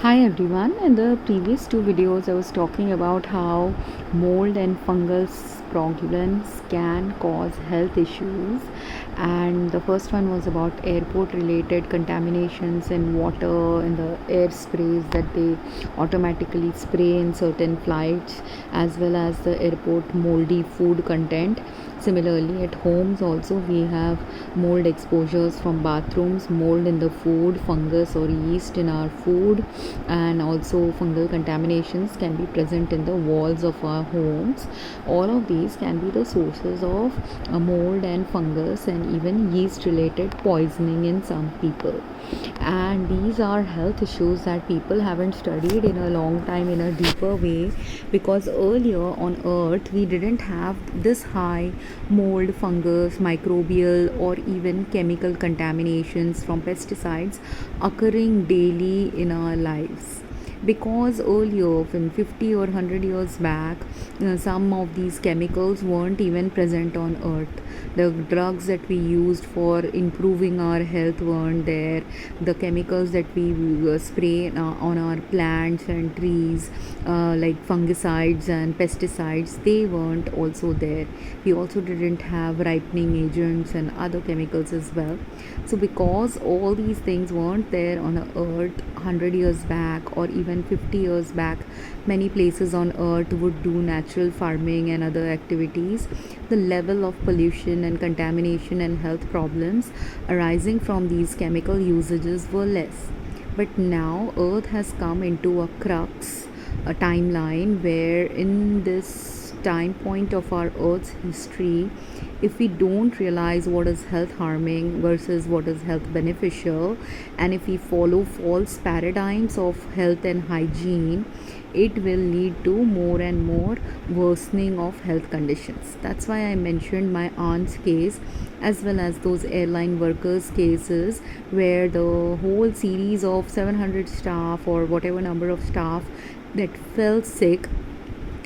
Hi everyone. In the previous two videos, I was talking about how mold and fungal problems can cause health issues, and the first one was about airport related contaminations in water, in the air sprays that they automatically spray in certain flights, as well as the airport moldy food content. Similarly, at homes also we have mold exposures from bathrooms, mold in the food, fungus or yeast in our food, and also fungal contaminations can be present in the walls of our homes. All of these can be the sources of mold and fungus and even yeast related poisoning in some people. And these are health issues that people haven't studied in a long time in a deeper way, because earlier on earth we didn't have this high mold, fungus, microbial or even chemical contaminations from pesticides occurring daily in our lives. Because earlier, in 50 or 100 years back, some of these chemicals weren't even present on earth. The drugs that we used for improving our health weren't there. The chemicals that we spray on our plants and trees, like fungicides and pesticides, they weren't also there. We also didn't have ripening agents and other chemicals as well. So because all these things weren't there on earth 100 years back or even 50 years back, many places on earth would do natural farming and other activities. The level of pollution and contamination and health problems arising from these chemical usages were less. But now earth has come into a crux, a timeline where in this time point of our earth's history, if we don't realize what is health harming versus what is health beneficial, and if we follow false paradigms of health and hygiene, it will lead to more and more worsening of health conditions. That's why I mentioned my aunt's case, as well as those airline workers cases where the whole series of 700 staff or whatever number of staff that fell sick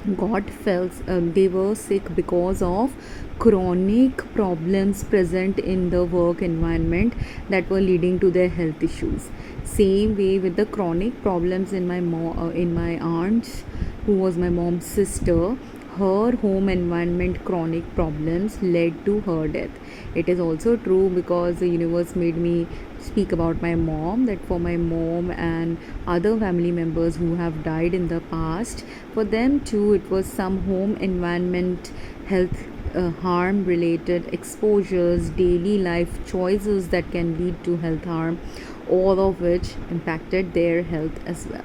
they were sick because of chronic problems present in the work environment that were leading to their health issues. Same way with the chronic problems in my aunt, who was my mom's sister. Her home environment chronic problems led to her death. It is also true, because the universe made me speak about my mom, that for my mom and other family members who have died in the past, for them too it was some home environment health harm related exposures, daily life choices that can lead to health harm, all of which impacted their health as well.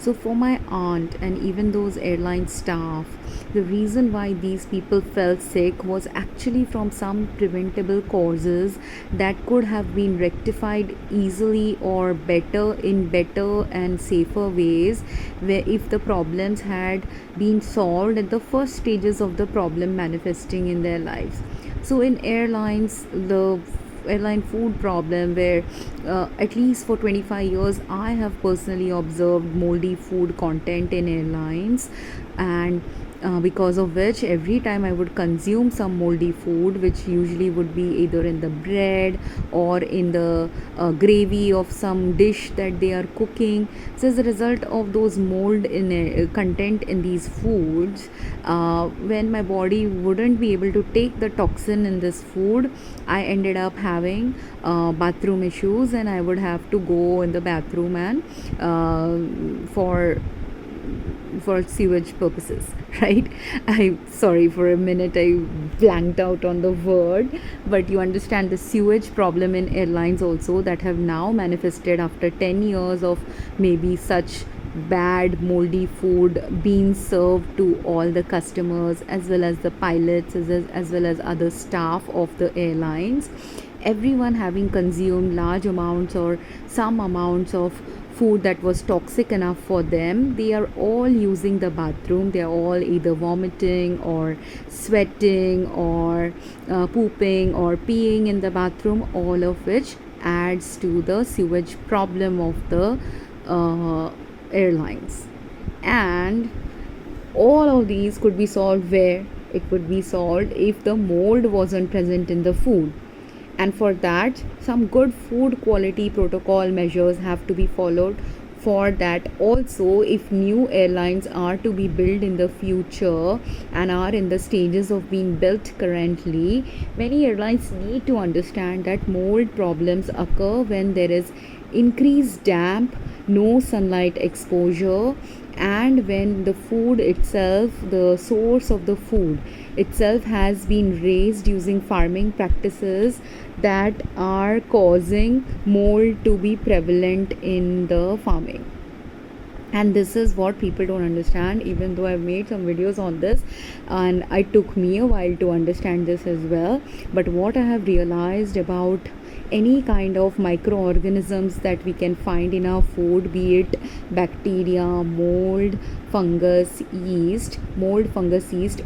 So for my aunt and even those airline staff, the reason why these people fell sick was actually from some preventable causes that could have been rectified easily or better and safer ways, where if the problems had been solved at the first stages of the problem manifesting in their lives. So in airlines, the airline food problem, where at least for 25 years I have personally observed moldy food content in airlines, and because of which every time I would consume some moldy food, which usually would be either in the bread or in the gravy of some dish that they are cooking. So as a result of those mold in content in these foods, when my body wouldn't be able to take the toxin in this food, I ended up having bathroom issues, and I would have to go in the bathroom and for sewage purposes, right? I'm sorry, for a minute I blanked out on the word, but you understand the sewage problem in airlines also, that have now manifested after 10 years of maybe such bad moldy food being served to all the customers, as well as the pilots, as well as other staff of the airlines. Everyone having consumed large amounts or some amounts of food that was toxic enough for them, they are all using the bathroom. They are all either vomiting or sweating or pooping or peeing in the bathroom, all of which adds to the sewage problem of the airlines. And all of these could be solved where? It would be solved if the mold wasn't present in the food. And for that, some good food quality protocol measures have to be followed for that. Also, if new airlines are to be built in the future and are in the stages of being built currently, many airlines need to understand that mold problems occur when there is increased damp, no sunlight exposure, and when the food itself, the source of the food itself, has been raised using farming practices that are causing mold to be prevalent in the farming. And this is what people don't understand, even though I've made some videos on this and it took me a while to understand this as well. But what I have realized about any kind of microorganisms that we can find in our food, be it bacteria, mold, fungus, yeast,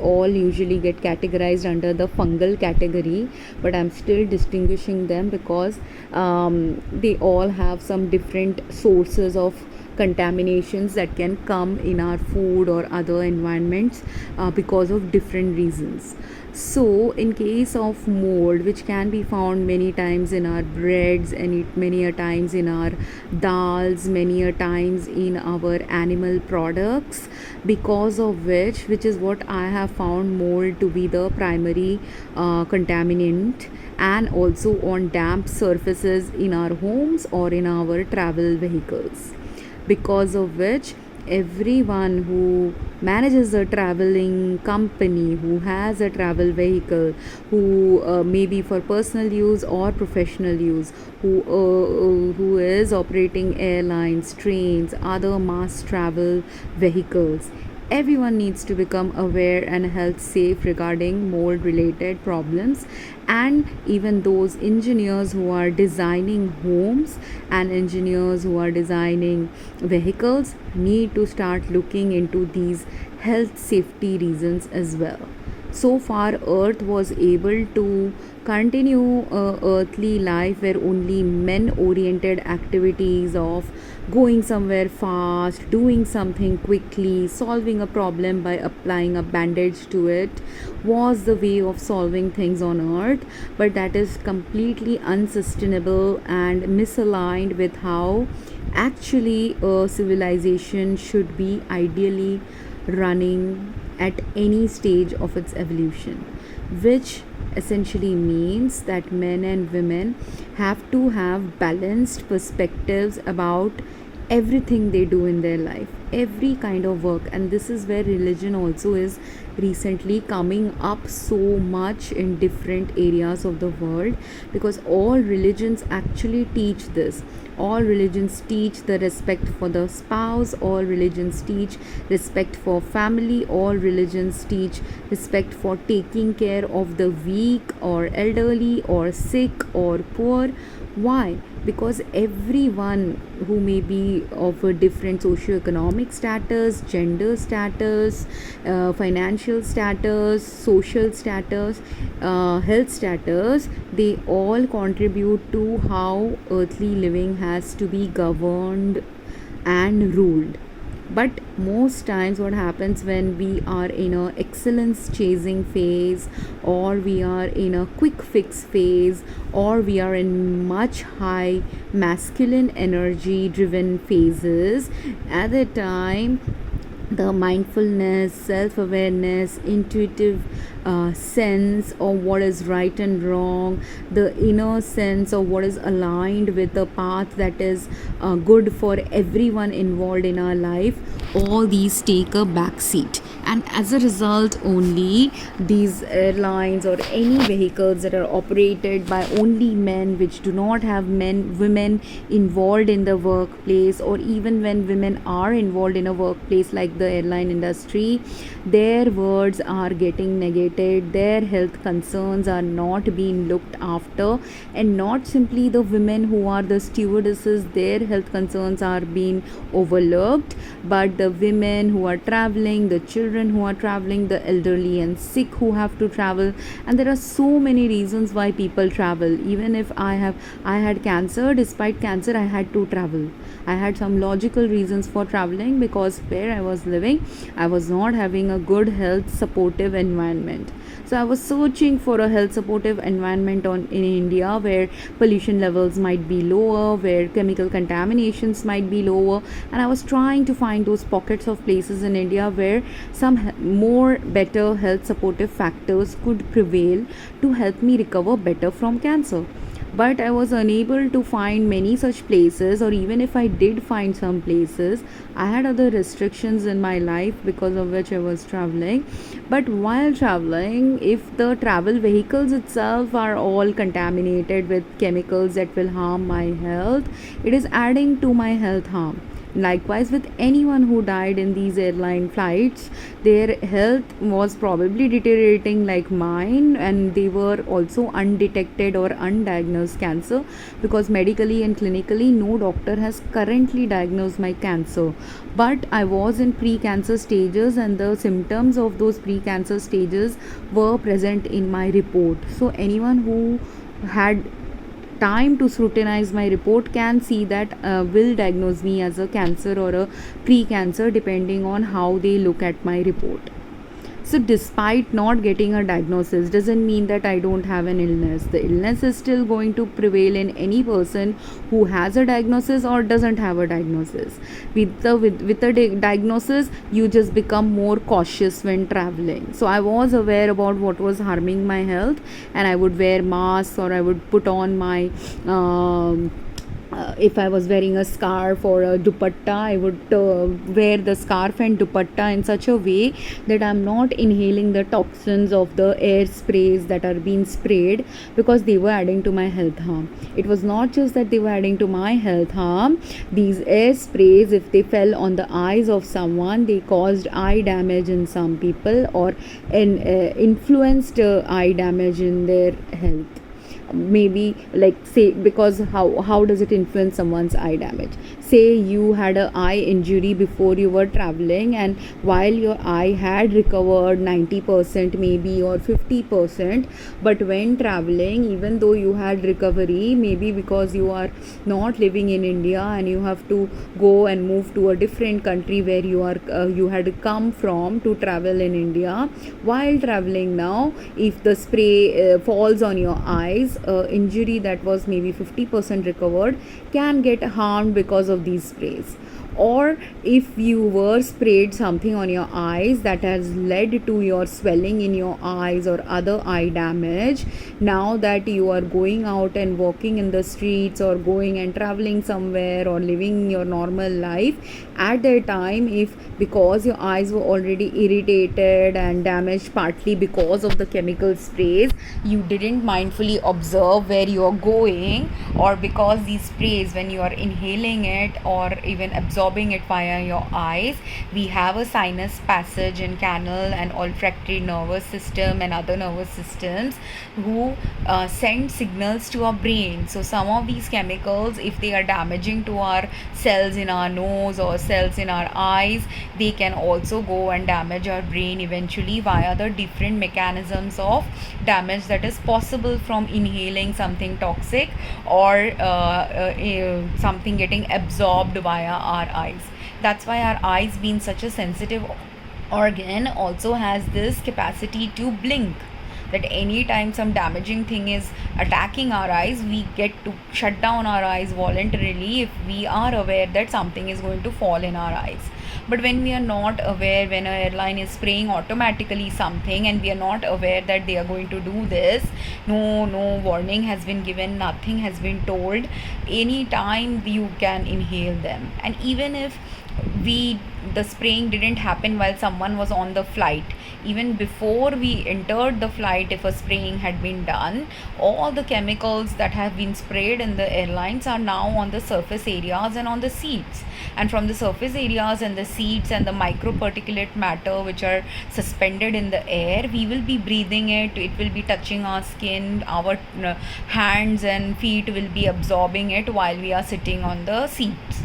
all usually get categorized under the fungal category, but I'm still distinguishing them because they all have some different sources of contaminations that can come in our food or other environments because of different reasons. So in case of mold, which can be found many times in our breads and many a times in our dals, many a times in our animal products, because of which is what I have found mold to be the primary contaminant, and also on damp surfaces in our homes or in our travel vehicles, because of which everyone who manages a traveling company, who has a travel vehicle, who maybe for personal use or professional use, who is operating airlines, trains, other mass travel vehicles, everyone needs to become aware and health safe regarding mold related problems. And even those engineers who are designing homes and engineers who are designing vehicles need to start looking into these health safety reasons as well. So far, Earth was able to continue earthly life where only men oriented activities of going somewhere fast, doing something quickly, solving a problem by applying a bandage to it was the way of solving things on Earth. But that is completely unsustainable and misaligned with how actually a civilization should be ideally running at any stage of its evolution, which essentially means that men and women have to have balanced perspectives about everything they do in their life, every kind of work. And this is where religion also is recently coming up so much in different areas of the world, because all religions actually teach this. All religions teach the respect for the spouse, all religions teach respect for family, all religions teach respect for taking care of the weak or elderly or sick or poor. Why? Because everyone who may be of a different socioeconomic status, gender status, financial status, social status, health status, they all contribute to how earthly living has to be governed and ruled. But most times what happens when we are in a excellence chasing phase, or we are in a quick fix phase, or we are in much high masculine energy driven phases, at that time the mindfulness, self-awareness, intuitive sense of what is right and wrong, the inner sense of what is aligned with the path that is good for everyone involved in our life, all these take a back seat. And as a result, only these airlines or any vehicles that are operated by only men, which do not have women involved in the workplace, or even when women are involved in a workplace like the airline industry, their words are getting negated, their health concerns are not being looked after. And not simply the women who are the stewardesses, their health concerns are being overlooked, but the women who are traveling, the children children who are traveling, the elderly and sick who have to travel. And there are so many reasons why people travel. Even if I had cancer, despite cancer I had to travel. I had some logical reasons for traveling, because where I was living, I was not having a good health supportive environment. So I was searching for a health supportive environment in India, where pollution levels might be lower, where chemical contaminations might be lower, and I was trying to find those pockets of places in India where some more better health supportive factors could prevail to help me recover better from cancer. But I was unable to find many such places, or even if I did find some places, I had other restrictions in my life because of which I was traveling. But while traveling, if the travel vehicles itself are all contaminated with chemicals that will harm my health, it is adding to my health harm. Likewise, with anyone who died in these airline flights, their health was probably deteriorating like mine, and they were also undetected or undiagnosed cancer, because medically and clinically no doctor has currently diagnosed my cancer. But I was in pre-cancer stages, and the symptoms of those pre-cancer stages were present in my report. So anyone who had time to scrutinize my report can see that will diagnose me as a cancer or a pre-cancer, depending on how they look at my report. So despite not getting a diagnosis doesn't mean that I don't have an illness. The illness is still going to prevail in any person who has a diagnosis or doesn't have a diagnosis. With a diagnosis, you just become more cautious when traveling. So I was aware about what was harming my health, and I would wear masks, or I would put on my if I was wearing a scarf or a dupatta, I would wear the scarf and dupatta in such a way that I'm not inhaling the toxins of the air sprays that are being sprayed, because they were adding to my health harm. It was not just that they were adding to my health harm. These air sprays, if they fell on the eyes of someone, they caused eye damage in some people, or influenced eye damage in their health. Maybe, like, say, because how does it influence someone's eye damage? Say you had an eye injury before you were traveling, and while your eye had recovered 90% maybe, or 50%, but when traveling, even though you had recovery, maybe because you are not living in India and you have to go and move to a different country where you had come from to travel in India, while traveling now, if the spray falls on your eyes, injury that was maybe 50% recovered can get harmed because of these sprays. Or if you were sprayed something on your eyes that has led to your swelling in your eyes or other eye damage, now that you are going out and walking in the streets, or going and traveling somewhere, or living your normal life, at that time, if because your eyes were already irritated and damaged partly because of the chemical sprays, you didn't mindfully observe where you are going, or because these sprays, when you are inhaling it or even absorbing it via your eyes, we have a sinus passage and canal and olfactory nervous system and other nervous systems who send signals to our brain. So some of these chemicals, if they are damaging to our cells in our nose or cells in our eyes, they can also go and damage our brain eventually via the different mechanisms of damage that is possible from inhaling something toxic, or something getting absorbed via our eyes. That's why our eyes, being such a sensitive organ, also has this capacity to blink, that anytime some damaging thing is attacking our eyes, we get to shut down our eyes voluntarily if we are aware that something is going to fall in our eyes. But when we are not aware, when an airline is spraying automatically something and we are not aware that they are going to do this, no warning has been given, nothing has been told, anytime you can inhale them. And even if the spraying didn't happen while someone was on the flight, even before we entered the flight, if a spraying had been done, all the chemicals that have been sprayed in the airlines are now on the surface areas and on the seats. And from the surface areas and the seats and the microparticulate matter which are suspended in the air, we will be breathing it, it will be touching our skin, our hands and feet will be absorbing it while we are sitting on the seats.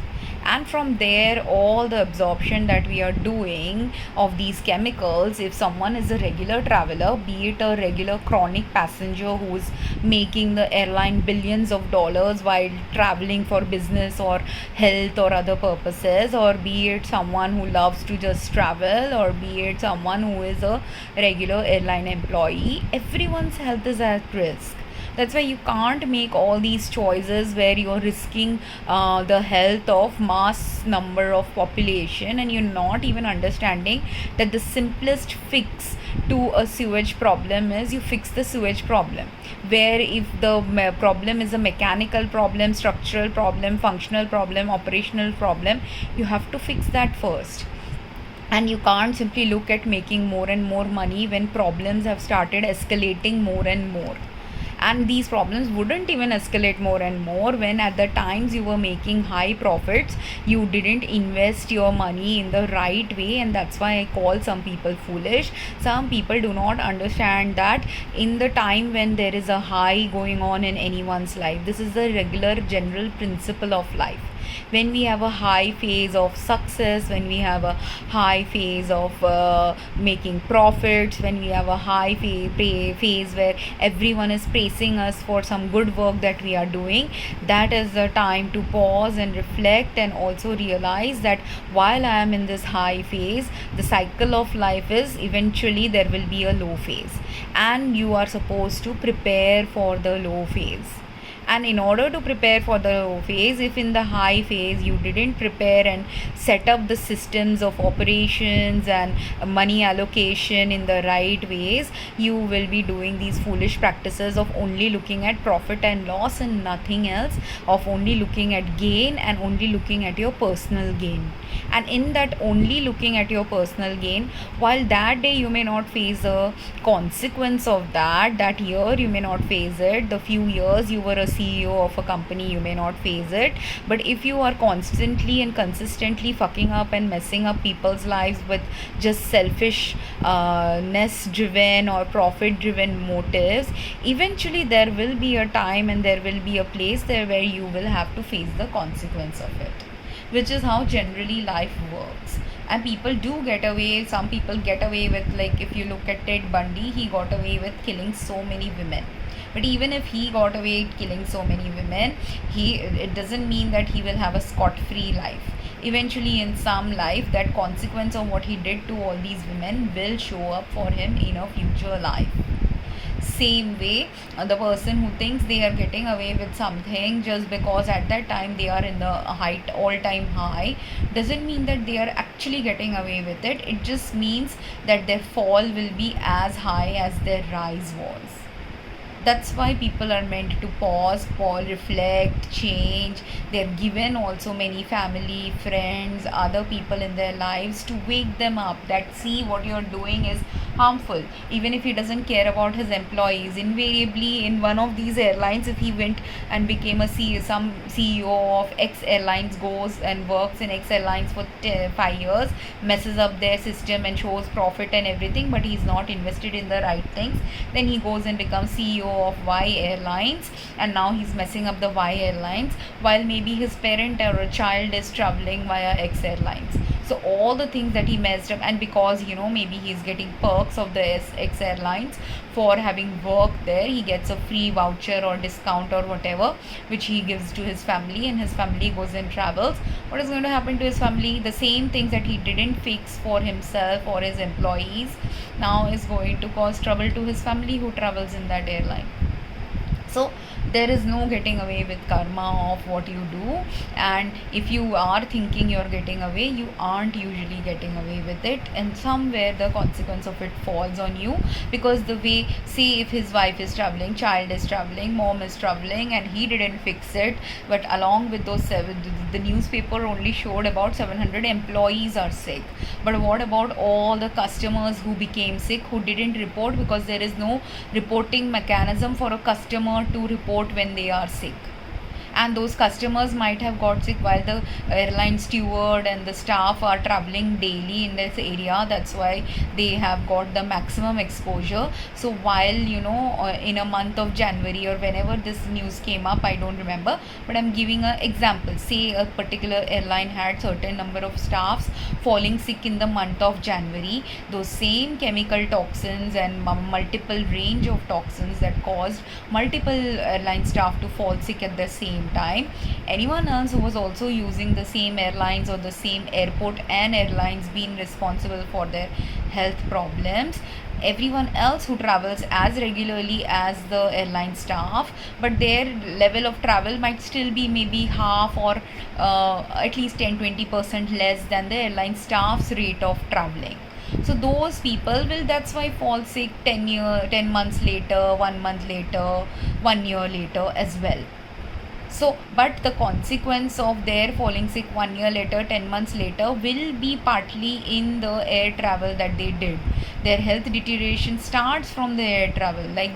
and from there all the absorption that we are doing of these chemicals, if someone is a regular traveler, be it a regular chronic passenger who's making the airline billions of dollars while traveling for business or health or other purposes, or be it someone who loves to just travel, or be it someone who is a regular airline employee, everyone's health is at risk. That's why you can't make all these choices where you're risking the health of mass number of population, and you're not even understanding that the simplest fix to a sewage problem is you fix the sewage problem. Where if the problem is a mechanical problem, structural problem, functional problem, operational problem, you have to fix that first. And you can't simply look at making more and more money when problems have started escalating more and more. And these problems wouldn't even escalate more and more when at the times you were making high profits, you didn't invest your money in the right way. And that's why I call some people foolish. Some people do not understand that in the time when there is a high going on in anyone's life, this is the regular general principle of life. When we have a high phase of success, when we have a high phase of making profits, when we have a high phase where everyone is praising us for some good work that we are doing, that is the time to pause and reflect, and also realize that while I am in this high phase, the cycle of life is eventually there will be a low phase, and you are supposed to prepare for the low phase. And in order to prepare for the low phase, if in the high phase you didn't prepare and set up the systems of operations and money allocation in the right ways, you will be doing these foolish practices of only looking at profit and loss and nothing else, of only looking at gain and only looking at your personal gain. And in that only looking at your personal gain, while that day you may not face a consequence of that year you may not face it, the few years you were a CEO of a company you may not face it, but if you are constantly and consistently fucking up and messing up people's lives with just selfishness driven or profit driven motives, eventually there will be a time and there will be a place there where you will have to face the consequence of it, which is how generally life works. And people do get away, some people get away with, like if you look at Ted Bundy, he got away with killing so many women. But even if he got away killing so many women, it doesn't mean that he will have a scot-free life. Eventually in some life, that consequence of what he did to all these women will show up for him in a future life. Same way, the person who thinks they are getting away with something just because at that time they are in the all-time high, doesn't mean that they are actually getting away with it. It just means that their fall will be as high as their rise was. That's why people are meant to pause, reflect, change. They're given also many family, friends, other people in their lives to wake them up that see what you're doing is harmful. Even if he doesn't care about his employees, invariably in one of these airlines, if he went and became some CEO of X Airlines, goes and works in X Airlines for 5 years, messes up their system and shows profit and everything, but he's not invested in the right things, then he goes and becomes CEO of Y Airlines, and now he's messing up the Y Airlines while maybe his parent or a child is traveling via X Airlines. So all the things that he messed up, and because maybe he's getting perks of the X Airlines for having worked there, he gets a free voucher or discount or whatever, which he gives to his family, and his family goes and travels. What is going to happen to his family? The same things that he didn't fix for himself or his employees now is going to cause trouble to his family who travels in that airline. So there is no getting away with karma of what you do, and if you are thinking you're getting away, you aren't usually getting away with it, and somewhere the consequence of it falls on you. Because the way, say if his wife is traveling, child is traveling, mom is traveling, and he didn't fix it, but along with those the newspaper only showed about 700 employees are sick, but what about all the customers who became sick who didn't report? Because there is no reporting mechanism for a customer to report when they are sick. and those customers might have got sick while the airline steward and the staff are traveling daily in this area. That's why they have got the maximum exposure. So while in a month of January or whenever this news came up, I don't remember, but I'm giving an example. Say a particular airline had certain number of staffs falling sick in the month of January. Those same chemical toxins and multiple range of toxins that caused multiple airline staff to fall sick at the same time. Anyone else who was also using the same airlines or the same airport and airlines being responsible for their health problems, everyone else who travels as regularly as the airline staff, but their level of travel might still be maybe half or at least 10-20% less than the airline staff's rate of traveling. So those people will, that's why, fall sick 10 months later, 1 month later, 1 year later as well. So, but the consequence of their falling sick 1 year later, 10 months later, will be partly in the air travel that they did. Their health deterioration starts from the air travel. Like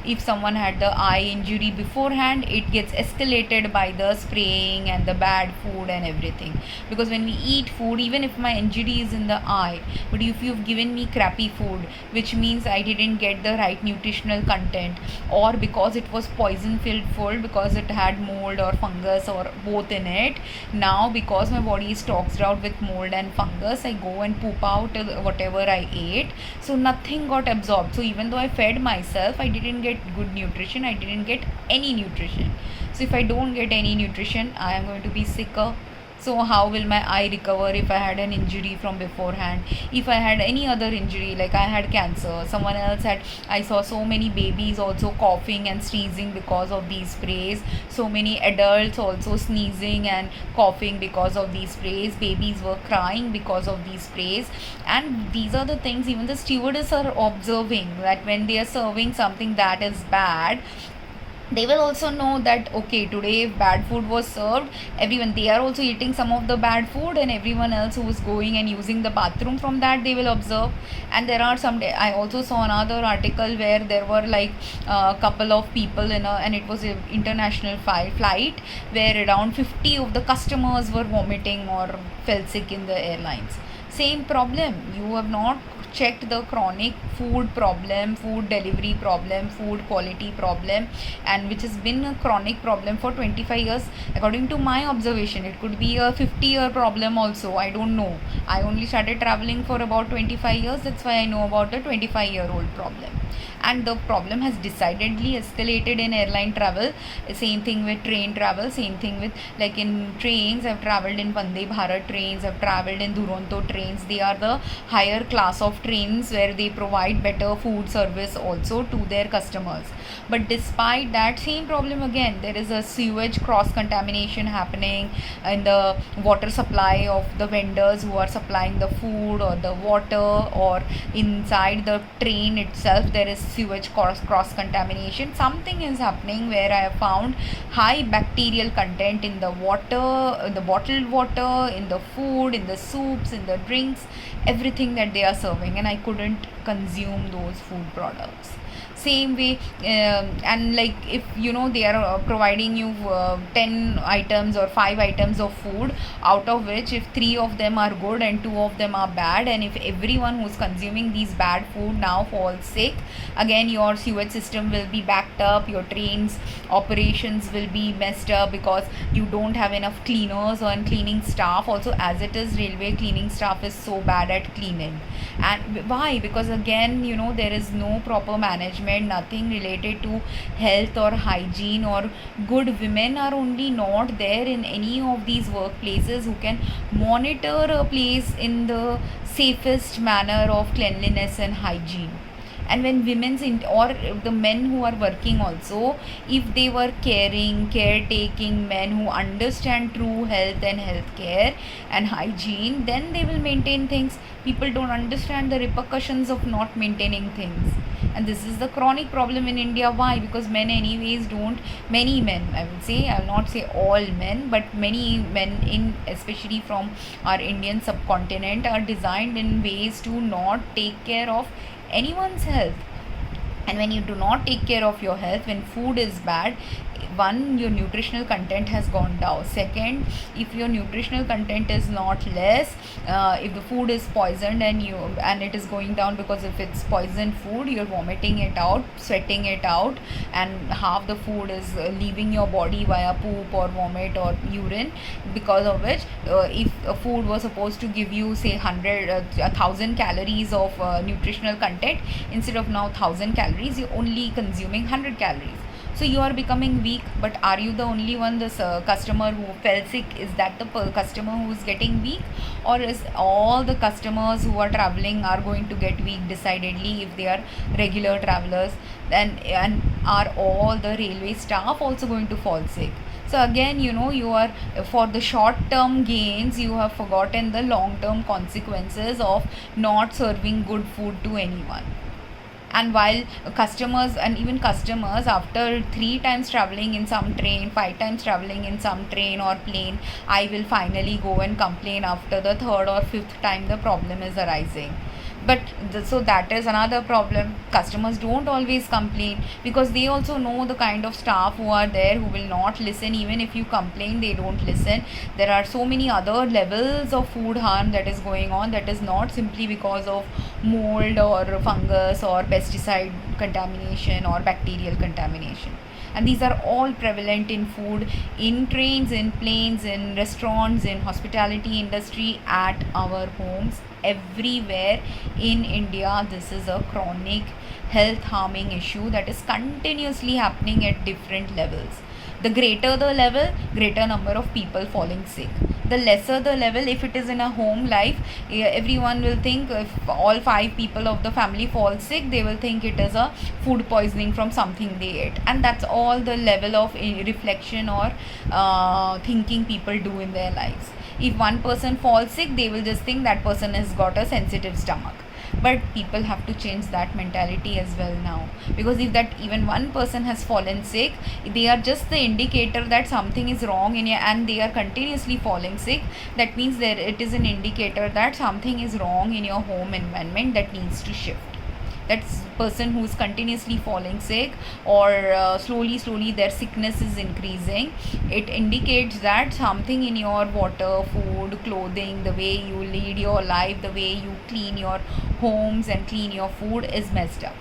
if someone had the eye injury beforehand, it gets escalated by the spraying and the bad food and everything. Because when we eat food, even if my injury is in the eye, but if you've given me crappy food, which means I didn't get the right nutritional content, or because it was poison filled food, because it had mold or fungus or both in it, now because my body is toxed out with mold and fungus, I go and poop out whatever I ate. So nothing got absorbed. So even though I fed myself, I didn't get good nutrition, I didn't get any nutrition. So if I don't get any nutrition, I am going to be sicker. So how will my eye recover if I had an injury from beforehand? If I had any other injury, like I had cancer, someone else had, I saw so many babies also coughing and sneezing because of these sprays. So many adults also sneezing and coughing because of these sprays. Babies were crying because of these sprays. And these are the things even the stewardess are observing, that when they are serving something that is bad, they will also know that okay, today if bad food was served, everyone, they are also eating some of the bad food, and everyone else who is going and using the bathroom from that, they will observe. And there are some, I also saw another article where there were like a couple of people and it was an international flight where around 50 of the customers were vomiting or fell sick in the airlines. Same problem. You have not checked the chronic food problem, food delivery problem, food quality problem, and which has been a chronic problem for 25 years according to my observation. It could be a 50-year problem also, I don't know. I only started traveling for about 25 years, that's why I know about the 25-year-old problem. And the problem has decidedly escalated in airline travel. Same thing with train travel, same thing with, like in trains, I've traveled in Vande Bharat trains, I've traveled in Duronto trains. They are the higher class of trains where they provide better food service also to their customers. But despite that, same problem again, there is a sewage cross contamination happening in the water supply of the vendors who are supplying the food or the water, or inside the train itself there is sewage cross contamination. Something is happening where I have found high bacterial content in the water, in the bottled water, in the food, in the soups, in the drinks, everything that they are serving, and I couldn't consume those food products. Same way, and like if they are providing you 10 items or 5 items of food, out of which if 3 of them are good and 2 of them are bad, and if everyone who's consuming these bad food now falls sick, again your sewage system will be backed up, your trains operations will be messed up because you don't have enough cleaners or cleaning staff. Also, as it is, railway cleaning staff is so bad at cleaning. And why? Because again, there is no proper management, nothing related to health or hygiene, or good women are only not there in any of these workplaces who can monitor a place in the safest manner of cleanliness and hygiene. And when women's or the men who are working also, if they were caretaking men who understand true health and healthcare and hygiene, then they will maintain things. People don't understand the repercussions of not maintaining things, and this is the chronic problem in India. Why? Because men anyways don't, many men, I would say, I will not say all men, but many men in, especially from our Indian subcontinent, are designed in ways to not take care of anyone's health. And when you do not take care of your health, when food is bad, one, your nutritional content has gone down. Second, if your nutritional content is not less, if the food is poisoned and it is going down, because if it's poisoned food, you're vomiting it out, sweating it out, and half the food is leaving your body via poop or vomit or urine, because of which if a food was supposed to give you say 1,000 calories of nutritional content, instead of now 1,000 calories, you're only consuming 100 calories. So you are becoming weak. But are you the only one, this customer who fell sick? Is that the customer who is getting weak, or is all the customers who are traveling are going to get weak decidedly if they are regular travelers? And are all the railway staff also going to fall sick? So again, you are, for the short term gains, you have forgotten the long term consequences of not serving good food to anyone. And while customers, and even customers, after 3 times traveling in some train, 5 times traveling in some train or plane, I will finally go and complain after the 3rd or 5th time the problem is arising. But so that is another problem. Customers don't always complain, because they also know the kind of staff who are there who will not listen. Even if you complain, they don't listen. There are so many other levels of food harm that is going on, that is not simply because of mold or fungus or pesticide contamination or bacterial contamination. And these are all prevalent in food, in trains, in planes, in restaurants, in hospitality industry, at our homes, everywhere in India. This is a chronic health harming issue that is continuously happening at different levels. The greater the level, greater number of people falling sick. The lesser the level, if it is in a home life, everyone will think, if all 5 people of the family fall sick, they will think it is a food poisoning from something they ate. And that's all the level of reflection or thinking people do in their lives. If one person falls sick, they will just think that person has got a sensitive stomach. But people have to change that mentality as well now, because if that even one person has fallen sick, they are just the indicator that something is wrong in you, and they are continuously falling sick. That means that it is an indicator that something is wrong in your home environment that needs to shift. That person who is continuously falling sick, or slowly their sickness is increasing, it indicates that something in your water, food, clothing, the way you lead your life, the way you clean your homes and clean your food is messed up.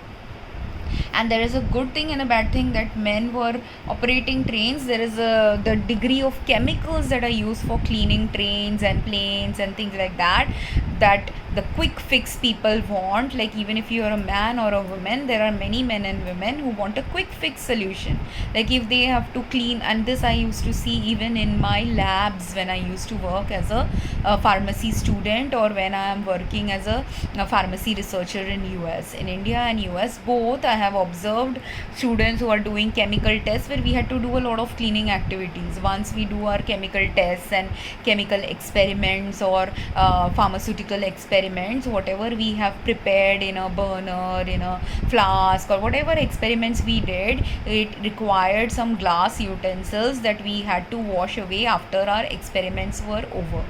And there is a good thing and a bad thing, that men were operating trains. There is the degree of chemicals that are used for cleaning trains and planes and things like that, that the quick fix people want. Like, even if you are a man or a woman, there are many men and women who want a quick fix solution. Like, if they have to clean, and this I used to see even in my labs when I used to work as a pharmacy student, or when I am working as a pharmacy researcher in US. In India and US both, I have observed students who are doing chemical tests, where we had to do a lot of cleaning activities. Once we do our chemical tests and chemical experiments or pharmaceutical experiments, whatever we have prepared in a burner, in a flask, or whatever experiments we did, it required some glass utensils that we had to wash away after our experiments were over.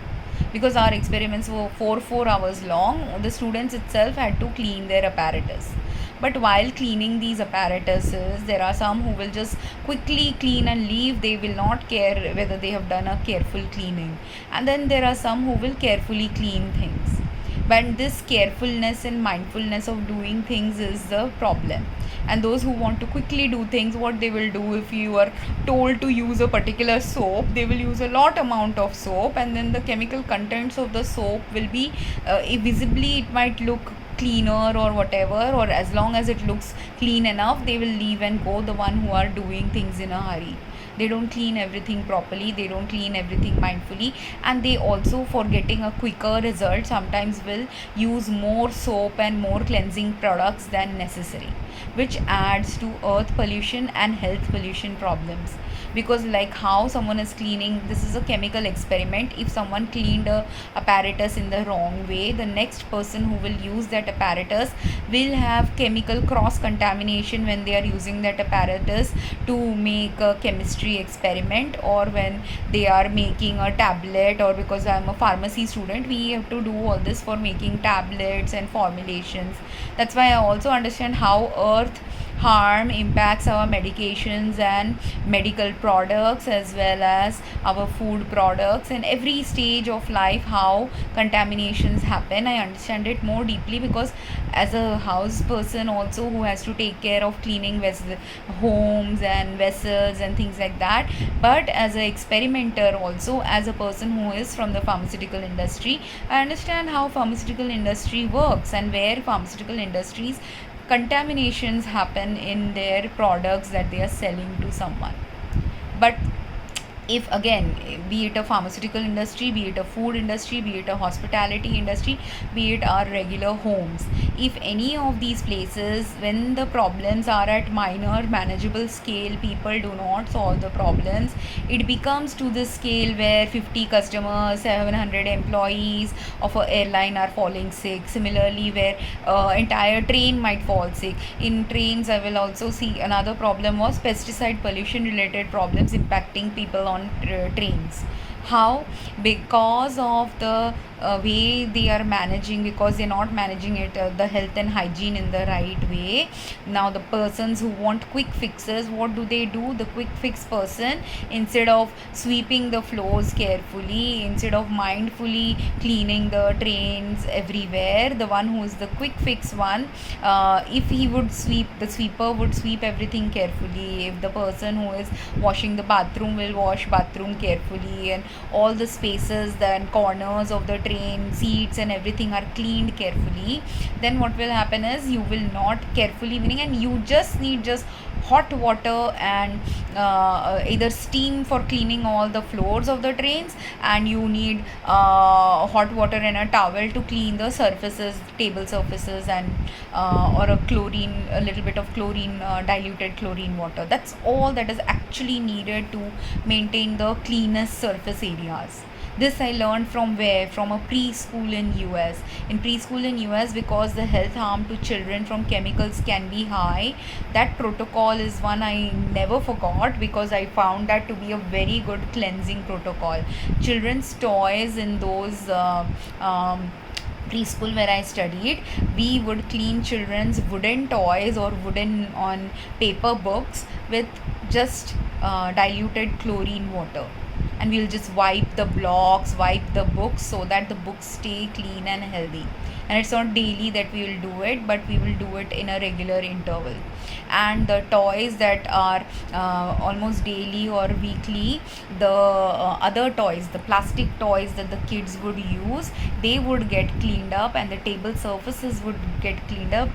Because our experiments were 4 hours long, the students itself had to clean their apparatus. But while cleaning these apparatuses, there are some who will just quickly clean and leave. They will not care whether they have done a careful cleaning. And then there are some who will carefully clean things. But this carefulness and mindfulness of doing things is the problem. And those who want to quickly do things, what they will do, if you are told to use a particular soap, they will use a lot amount of soap, and then the chemical contents of the soap will be visibly, it might look cleaner or whatever, or as long as it looks clean enough, they will leave and go, the one who are doing things in a hurry. They don't clean everything properly, they don't clean everything mindfully, and they also, for getting a quicker result, sometimes will use more soap and more cleansing products than necessary, which adds to earth pollution and health pollution problems. because like how someone is cleaning, this is a chemical experiment. If someone cleaned a apparatus in the wrong way, the next person who will use that apparatus will have chemical cross contamination when they are using that apparatus to make a chemistry experiment, or when they are making a tablet, or because I'm a pharmacy student, we have to do all this for making tablets and formulations. That's why I also understand how earth harm impacts our medications and medical products, as well as our food products, and every stage of life how contaminations happen. I understand it more deeply because as a house person also who has to take care of cleaning homes and vessels and things like that, but as an experimenter also, as a person who is from the pharmaceutical industry, I understand how pharmaceutical industry works and where pharmaceutical industries contaminations happen in their products that they are selling to someone. But if again, be it a pharmaceutical industry, be it a food industry, be it a hospitality industry, be it our regular homes, if any of these places, when the problems are at minor manageable scale, people do not solve the problems, it becomes to the scale where 50 customers, 700 employees of an airline are falling sick. Similarly, where entire train might fall sick. In trains, I will also see another problem was pesticide pollution related problems impacting people on trains. How? Because of the way they are managing, because they're not managing it, the health and hygiene in the right way. Now the persons who want quick fixes, what do? The quick fix person, instead of sweeping the floors carefully, instead of mindfully cleaning the trains everywhere, the one who is the quick fix one, if he would sweep, the sweeper would sweep everything carefully. If the person who is washing the bathroom will wash bathroom carefully, and all the spaces and corners of the train seats and everything are cleaned carefully, then what will happen is you will not carefully, meaning, and you just need just hot water and either steam for cleaning all the floors of the trains, and you need hot water and a towel to clean the surfaces, table surfaces, and or a little bit of chlorine, diluted chlorine water. That's all that is actually needed to maintain the cleanest surface areas. This I learned from where? From a preschool in US. In preschool in US, because the health harm to children from chemicals can be high, that protocol is one I never forgot, because I found that to be a very good cleansing protocol. Children's toys in those preschool where I studied, we would clean children's wooden toys or wooden on paper books with just diluted chlorine water, and we'll just wipe the blocks, wipe the books, so that the books stay clean and healthy. And it's not daily that we will do it, but we will do it in a regular interval. And the toys that are almost daily or weekly, the other toys, the plastic toys that the kids would use, they would get cleaned up, and the table surfaces would get cleaned up,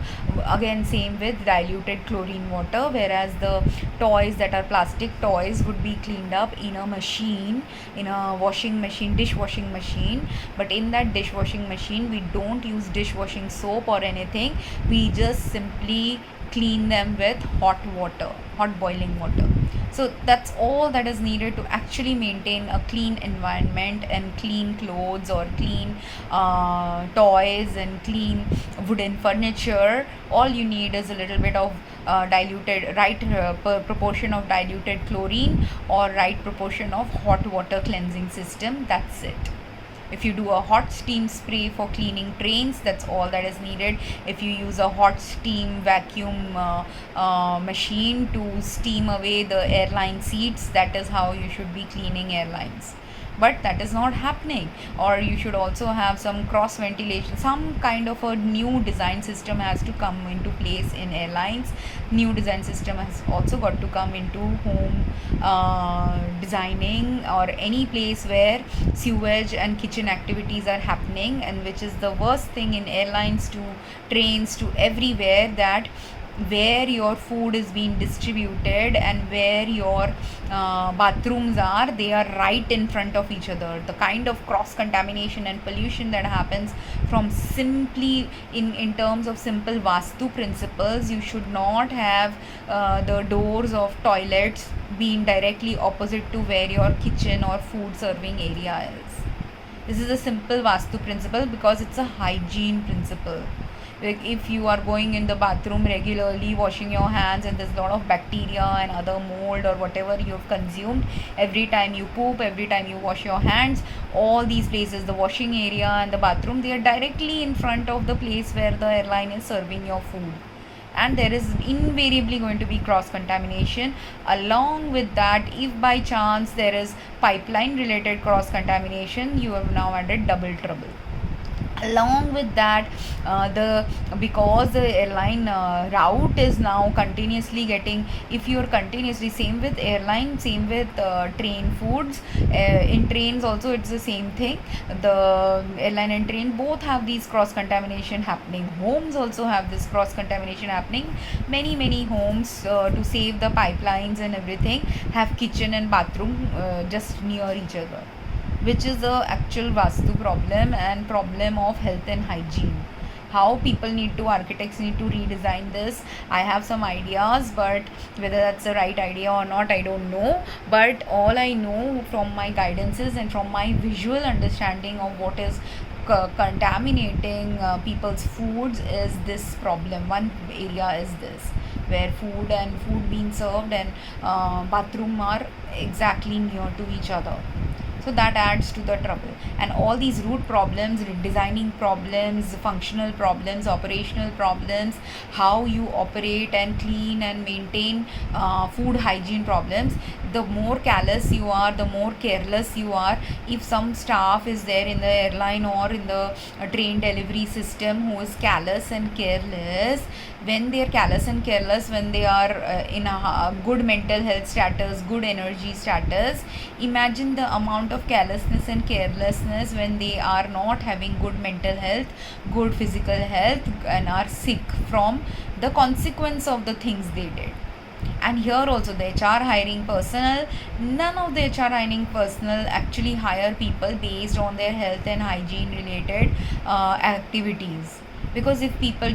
again same with diluted chlorine water. Whereas the toys that are plastic toys would be cleaned up in a machine, in a washing machine, dishwashing machine. But in that dishwashing machine, we don't use dishwashing soap or anything, we just simply clean them with hot water, hot boiling water. So that's all that is needed to actually maintain a clean environment and clean clothes, or clean toys and clean wooden furniture. All you need is a little bit of diluted, right proportion of diluted chlorine, or right proportion of hot water cleansing system. That's it. If you do a hot steam spray for cleaning trains, that's all that is needed. If you use a hot steam vacuum machine to steam away the airline seats, that is how you should be cleaning airlines. But that is not happening. Or you should also have some cross ventilation, some kind of a new design system has to come into place in airlines. New design system has also got to come into home designing, or any place where sewage and kitchen activities are happening, and which is the worst thing in airlines to trains to everywhere, that where your food is being distributed and where your bathrooms are, they are right in front of each other. The kind of cross contamination and pollution that happens from simply in terms of simple vastu principles, you should not have the doors of toilets being directly opposite to where your kitchen or food serving area is. This is a simple vastu principle because it's a hygiene principle. Like if you are going in the bathroom regularly, washing your hands, and there's a lot of bacteria and other mold or whatever you have consumed, every time you poop, every time you wash your hands, all these places, the washing area and the bathroom, they are directly in front of the place where the airline is serving your food, and there is invariably going to be cross contamination. Along with that, if by chance there is pipeline related cross contamination, you have now added double trouble. Along with that, because the airline route is now continuously getting, if you are continuously, same with airline, same with train foods, in trains also it's the same thing. The airline and train both have these cross contamination happening. Homes also have this cross contamination happening. Many homes, to save the pipelines and everything, have kitchen and bathroom just near each other, which is the actual vastu problem and problem of health and hygiene. How people need to, architects need to redesign this. I have some ideas, but whether that's the right idea or not, I don't know. But all I know from my guidances and from my visual understanding of what is contaminating people's foods is this problem. One area is this, where food and food being served and bathroom are exactly near to each other. So that adds to the trouble. And all these root problems, designing problems, functional problems, operational problems, how you operate and clean and maintain food hygiene problems, the more callous you are, the more careless you are. If some staff is there in the airline or in the train delivery system who is callous and careless, when they are callous and careless, when they are in a good mental health status, good energy status, imagine the amount of callousness and carelessness when they are not having good mental health, good physical health, and are sick from the consequence of the things they did. And here also the HR hiring personnel, none of the HR hiring personnel actually hire people based on their health and hygiene related activities. Because if people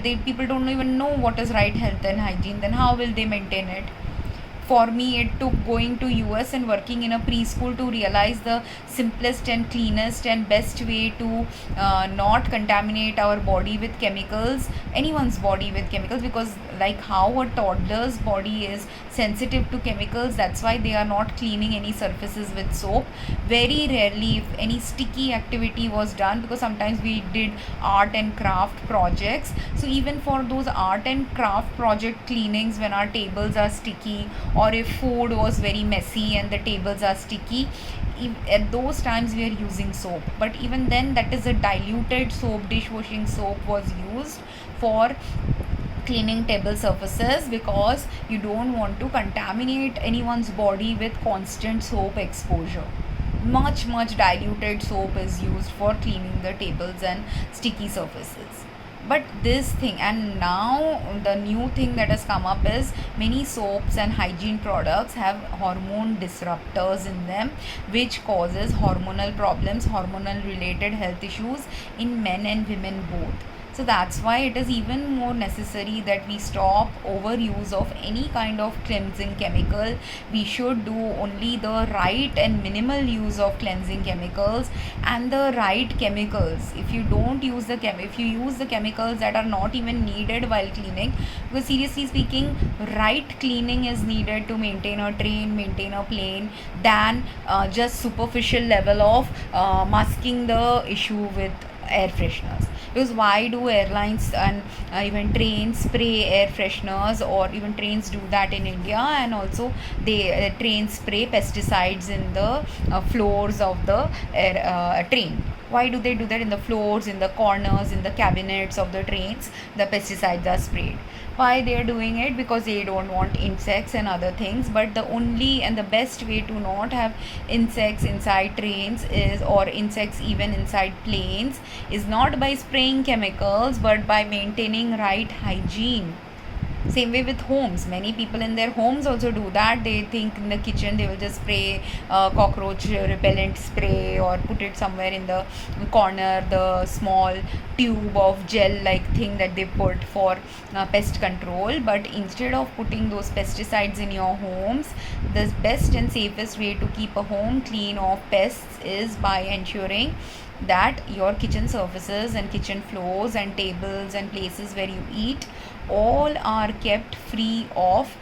don't even know what is right health and hygiene, then how will they maintain it? For me, it took going to US and working in a preschool to realize the simplest and cleanest and best way to not contaminate our body with chemicals, anyone's body with chemicals, because like how a toddler's body is sensitive to chemicals, that's why they are not cleaning any surfaces with soap. Very rarely if any sticky activity was done, because sometimes we did art and craft projects, so even for those art and craft project cleanings, when our tables are sticky, or if food was very messy and the tables are sticky, at those times we are using soap. But even then, that is a diluted soap, dishwashing soap was used for cleaning table surfaces, because you don't want to contaminate anyone's body with constant soap exposure. Much diluted soap is used for cleaning the tables and sticky surfaces. But this thing, and now the new thing that has come up is many soaps and hygiene products have hormone disruptors in them, which causes hormonal problems, hormonal related health issues in men and women both. So that's why it is even more necessary that we stop overuse of any kind of cleansing chemical. We should do only the right and minimal use of cleansing chemicals and the right chemicals. If you don't use if you use the chemicals that are not even needed while cleaning, because seriously speaking, right cleaning is needed to maintain a train, maintain a plane, than just superficial level of masking the issue with air fresheners. Because why do airlines and even trains spray air fresheners, or even trains do that in India, and also they trains spray pesticides in the floors of the train? Why do they do that? In the floors, in the corners, in the cabinets of the trains, the pesticides are sprayed. Why they are doing it? Because they don't want insects and other things. But the only and the best way to not have insects inside trains is, or insects even inside planes, is not by spraying chemicals, but by maintaining right hygiene. Same way with homes. Many people in their homes also do that. They think in the kitchen they will just spray cockroach repellent spray, or put it somewhere in the corner, the small tube of gel like thing that they put for pest control. But instead of putting those pesticides in your homes, the best and safest way to keep a home clean of pests is by ensuring that your kitchen surfaces and kitchen floors and tables and places where you eat all are kept free of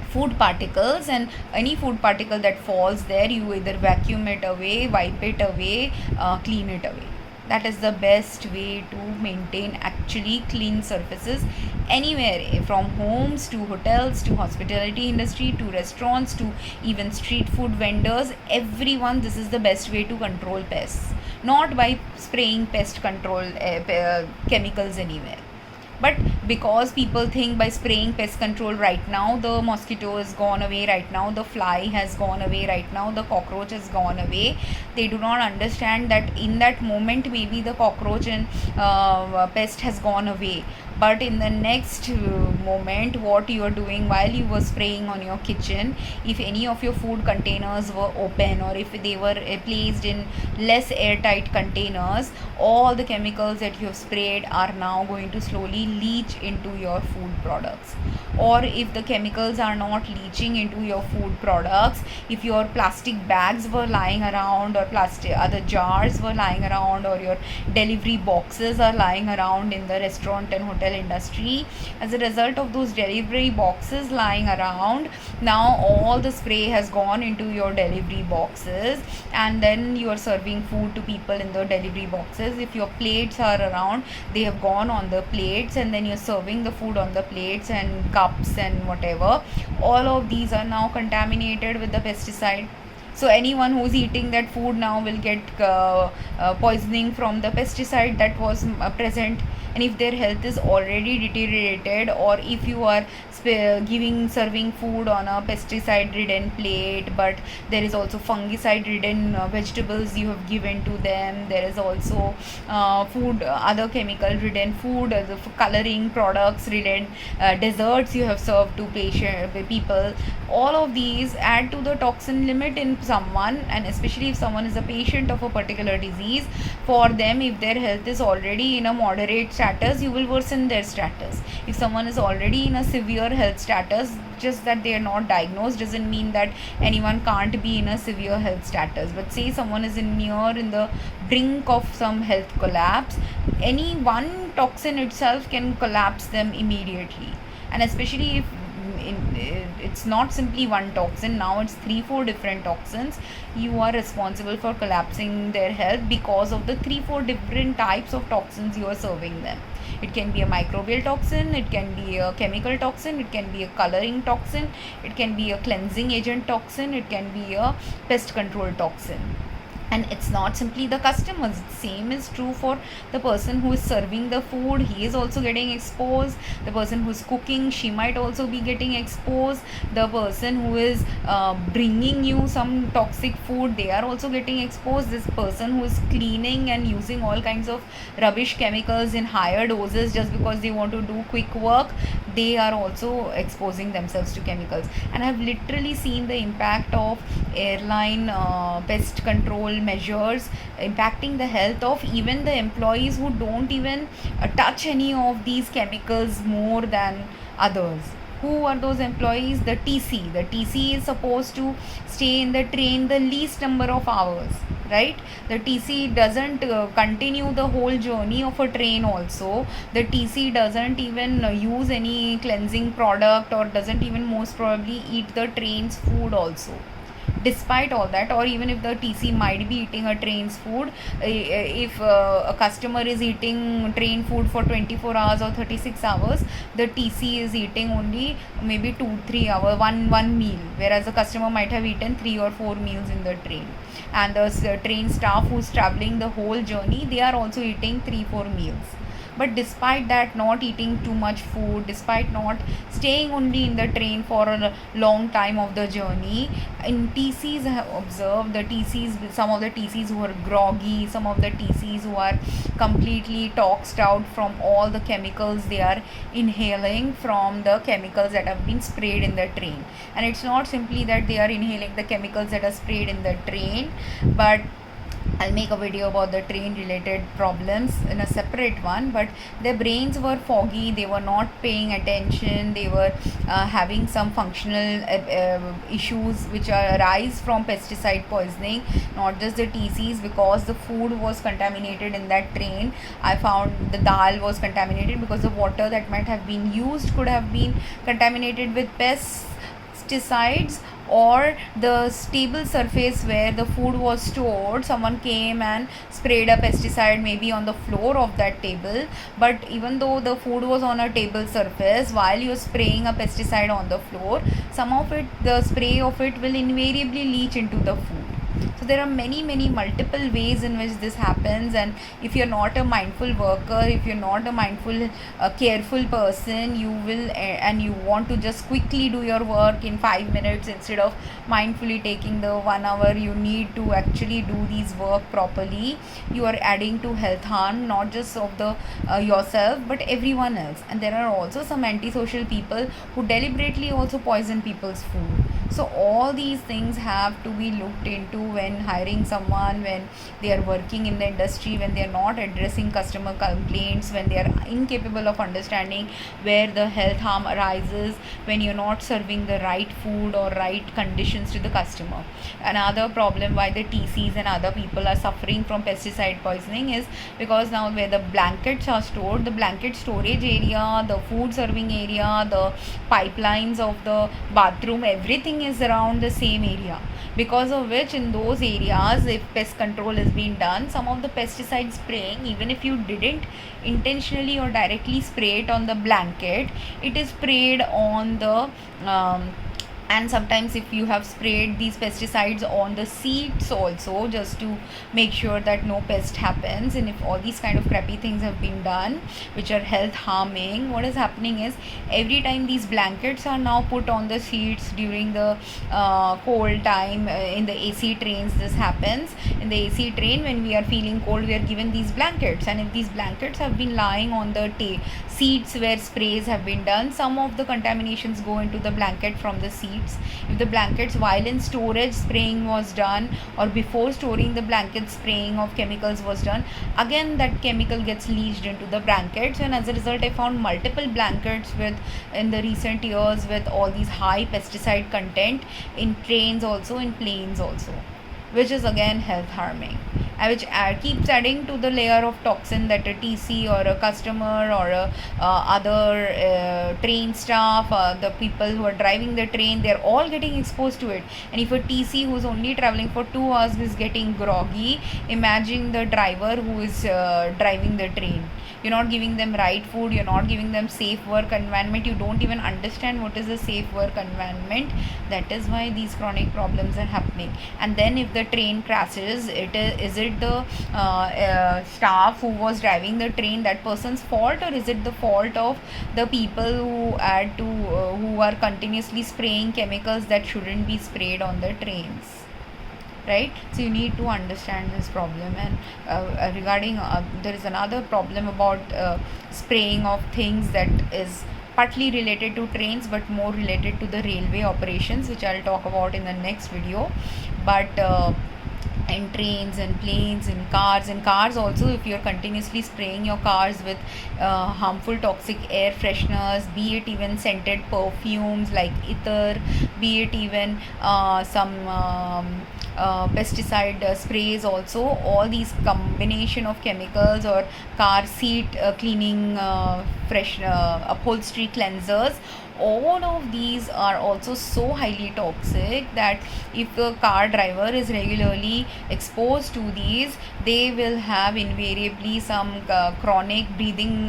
food particles. And any food particle that falls there, you either vacuum it away, wipe it away, clean it away. That is the best way to maintain actually clean surfaces anywhere, from homes to hotels to hospitality industry to restaurants to even street food vendors. Everyone, this is the best way to control pests, not by spraying pest control chemicals anywhere. But because people think by spraying pest control right now the mosquito is gone away, right now the fly has gone away, right now the cockroach has gone away, they do not understand that in that moment maybe the cockroach and pest has gone away, but in the next moment what you are doing while you were spraying on your kitchen, if any of your food containers were open or if they were placed in less airtight containers, all the chemicals that you have sprayed are now going to slowly leach into your food products. Or if the chemicals are not leaching into your food products, if your plastic bags were lying around, or plastic other jars were lying around, or your delivery boxes are lying around in the restaurant and hotel industry, as a result of those delivery boxes lying around, now all the spray has gone into your delivery boxes, and then you are serving food to people in the delivery boxes. If your plates are around, they have gone on the plates, and then you're serving the food on the plates and cups and whatever. All of these are now contaminated with the pesticide. So anyone who's eating that food now will get poisoning from the pesticide that was present. And if their health is already deteriorated, or if you are serving food on a pesticide ridden plate, but there is also fungicide ridden vegetables you have given to them, there is also other chemical ridden food, the coloring products ridden desserts you have served to people, all of these add to the toxin limit in someone. And especially if someone is a patient of a particular disease, for them, if their health is already in a moderate status, you will worsen their status. If someone is already in a severe health status, just that they are not diagnosed doesn't mean that anyone can't be in a severe health status. But say someone is in the brink of some health collapse, any one toxin itself can collapse them immediately. And especially if it's not simply one toxin, now it's 3-4 different toxins, you are responsible for collapsing their health because of the 3-4 different types of toxins you are serving them. It can be a microbial toxin, it can be a chemical toxin, it can be a coloring toxin, it can be a cleansing agent toxin, it can be a pest control toxin. And it's not simply the customers, same is true for the person who is serving the food, he is also getting exposed. The person who is cooking, she might also be getting exposed. The person who is bringing you some toxic food, they are also getting exposed. This person who is cleaning and using all kinds of rubbish chemicals in higher doses just because they want to do quick work, they are also exposing themselves to chemicals. And I have literally seen the impact of airline pest control measures impacting the health of even the employees who don't even touch any of these chemicals more than others. Who are those employees? The TC. The TC is supposed to stay in the train the least number of hours, right? The TC doesn't continue the whole journey of a train also. The TC doesn't even use any cleansing product, or doesn't even most probably eat the train's food also. Despite all that, or even if the TC might be eating a train's food, if a customer is eating train food for 24 hours or 36 hours, the TC is eating only maybe 2-3 hours, one meal, whereas the customer might have eaten 3 or 4 meals in the train. And the train staff who's traveling the whole journey, they are also eating 3-4 meals. but despite that, not eating too much food, despite not staying only in the train for a long time of the journey, in TCs I have observed the TCs, some of the TCs who are groggy, some of the TCs who are completely toxed out from all the chemicals they are inhaling from the chemicals that have been sprayed in the train. And it's not simply that they are inhaling the chemicals that are sprayed in the train, but I'll make a video about the train related problems in a separate one. But their brains were foggy, they were not paying attention, they were having some functional issues which arise from pesticide poisoning, not just the TCs, because the food was contaminated in that train. I found the dal was contaminated because the water that might have been used could have been contaminated with pesticides, or the stable surface where the food was stored, someone came and sprayed a pesticide maybe on the floor of that table. But even though the food was on a table surface, while you're spraying a pesticide on the floor, some of it, the spray of it will invariably leach into the food. So there are many multiple ways in which this happens. And if you're not a mindful worker, if you're not a mindful careful person, you will and you want to just quickly do your work in 5 minutes instead of mindfully taking the 1 hour you need to actually do these work properly, you are adding to health harm, not just of the yourself but everyone else. And there are also some antisocial people who deliberately also poison people's food. So all these things have to be looked into when hiring someone, when they are working in the industry, when they are not addressing customer complaints, when they are incapable of understanding where the health harm arises, when you're not serving the right food or right conditions to the customer. Another problem why the TCs and other people are suffering from pesticide poisoning is because now where the blankets are stored, the blanket storage area, the food serving area, the pipelines of the bathroom, everything is around the same area, because of which in those areas, if pest control is being done, some of the pesticide spraying, even if you didn't intentionally or directly spray it on the blanket, it is sprayed on the and sometimes if you have sprayed these pesticides on the seats also, just to make sure that no pest happens, and if all these kind of crappy things have been done which are health harming, what is happening is every time these blankets are now put on the seats during the cold time, in the AC trains this happens. In the AC train, when we are feeling cold, we are given these blankets, and if these blankets have been lying on the seats where sprays have been done, some of the contaminations go into the blanket from the seats. If the blankets while in storage spraying was done, or before storing the blanket spraying of chemicals was done, again that chemical gets leached into the blankets, and as a result I found multiple blankets with in the recent years with all these high pesticide content in trains also, in planes also, which is again health harming, which keeps adding to the layer of toxin that a TC or a customer or a other train staff, the people who are driving the train, they're all getting exposed to it. And if a TC who's only traveling for 2 hours is getting groggy, imagine the driver who is driving the train. You're not giving them right food, you're not giving them safe work environment, you don't even understand what is a safe work environment. That is why these chronic problems are happening. And then if the train crashes, is it the staff who was driving the train, that person's fault, or is it the fault of the people who are continuously spraying chemicals that shouldn't be sprayed on the trains? Right? So you need to understand this problem. And regarding there is another problem about spraying of things that is partly related to trains but more related to the railway operations, which I'll talk about in the next video. But in trains and planes and cars also, if you're continuously spraying your cars with harmful toxic air fresheners, be it even scented perfumes like ether, be it even some pesticide sprays also, all these combination of chemicals, or car seat cleaning fresh upholstery cleansers, All of these are also so highly toxic that if a car driver is regularly exposed to these, they will have invariably some chronic breathing,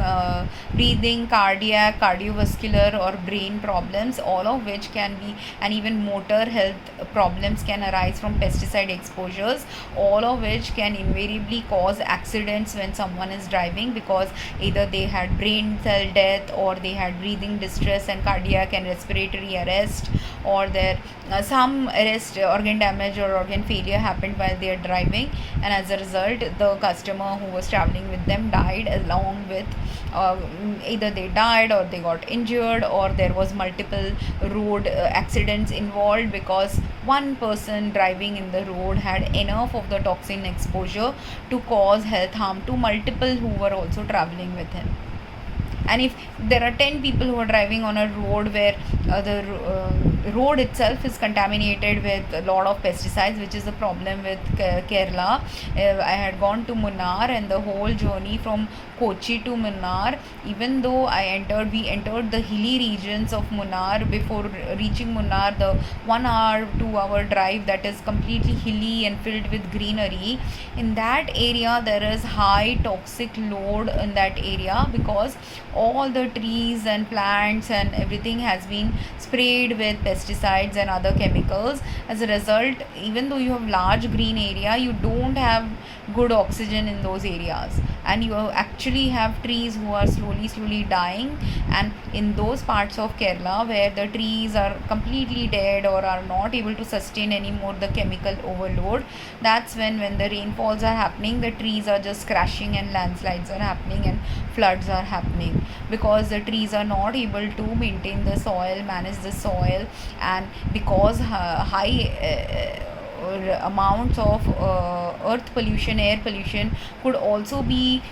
cardiac, cardiovascular or brain problems, all of which can be, and even motor health problems can arise from pesticide exposures, all of which can invariably cause accidents when someone is driving, because either they had brain cell death, or they had breathing distress and cardiac and respiratory arrest, or there some arrest, organ damage or organ failure happened while they are driving, and as a result the customer who was traveling with them died along with either they died or they got injured, or there was multiple road accidents involved because one person driving in the road had enough of the toxin exposure to cause health harm to multiple who were also traveling with him. And if there are 10 people who are driving on a road where the road itself is contaminated with a lot of pesticides, which is a problem with Kerala. I had gone to Munnar, and the whole journey from Kochi to Munnar, even though we entered the hilly regions of Munnar. Before reaching Munnar, the 1 hour 2 hour drive that is completely hilly and filled with greenery, in that area there is high toxic load in that area, because all the trees and plants and everything has been sprayed with pesticides and other chemicals. As a result, even though you have large green area, you don't have good oxygen in those areas, and you actually have trees who are slowly dying. And in those parts of Kerala where the trees are completely dead or are not able to sustain anymore the chemical overload, that's when the rainfalls are happening, the trees are just crashing and landslides are happening and floods are happening, because the trees are not able to maintain the soil, manage the soil. And because high amounts of earth pollution, air pollution could also be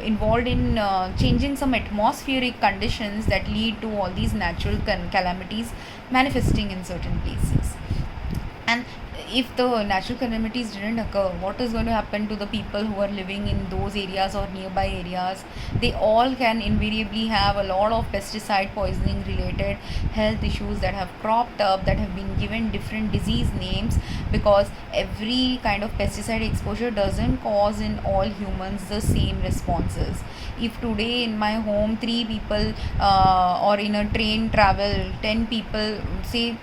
involved in changing some atmospheric conditions that lead to all these natural calamities manifesting in certain places. And if the natural calamities didn't occur, what is going to happen to the people who are living in those areas or nearby areas? They all can invariably have a lot of pesticide poisoning related health issues that have cropped up, that have been given different disease names, because every kind of pesticide exposure doesn't cause in all humans the same responses. If today in my home 3 people or in a train travel 10 people, say,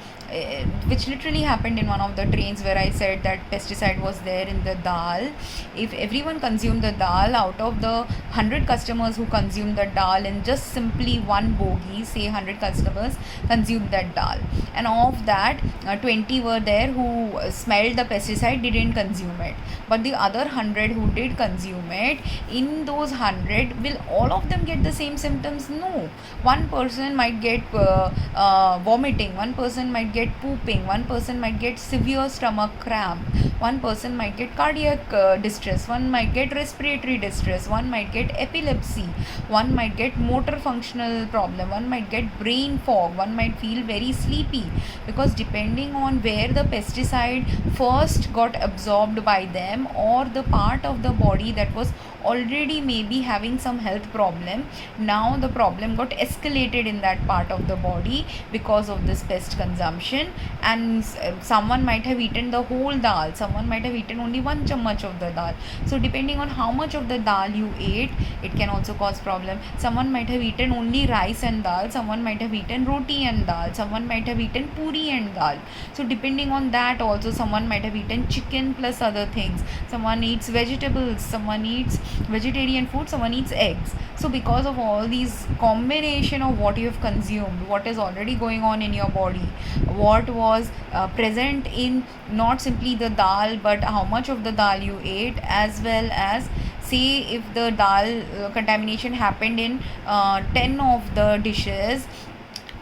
which literally happened in one of the trains where I said that pesticide was there in the dal. If everyone consumed the dal, out of the 100 customers who consumed the dal in just simply one bogie, say 100 customers consumed that dal, and of that 20 were there who smelled the pesticide, didn't consume it, but the other 100 who did consume it, in those 100, will all of them get the same symptoms? No. One person might get vomiting, one person might get pooping, one person might get severe stomach cramp, one person might get cardiac distress, one might get respiratory distress, one might get epilepsy, one might get motor functional problem, one might get brain fog, one might feel very sleepy, because depending on where the pesticide first got absorbed by them, or the part of the body that was already maybe having some health problem, now the problem got escalated in that part of the body because of this pest consumption. And someone might have eaten the whole dal, someone might have eaten only 1 chammach of the dal. So depending on how much of the dal you ate, it can also cause problem. Someone might have eaten only rice and dal, someone might have eaten roti and dal, someone might have eaten puri and dal. So depending on that also, someone might have eaten chicken plus other things, someone eats vegetables, someone eats vegetarian food, someone eats eggs. So because of all these combination of what you have consumed, what is already going on in your body, what was present in not simply the dal but how much of the dal you ate, as well as say if the dal contamination happened in 10 of the dishes,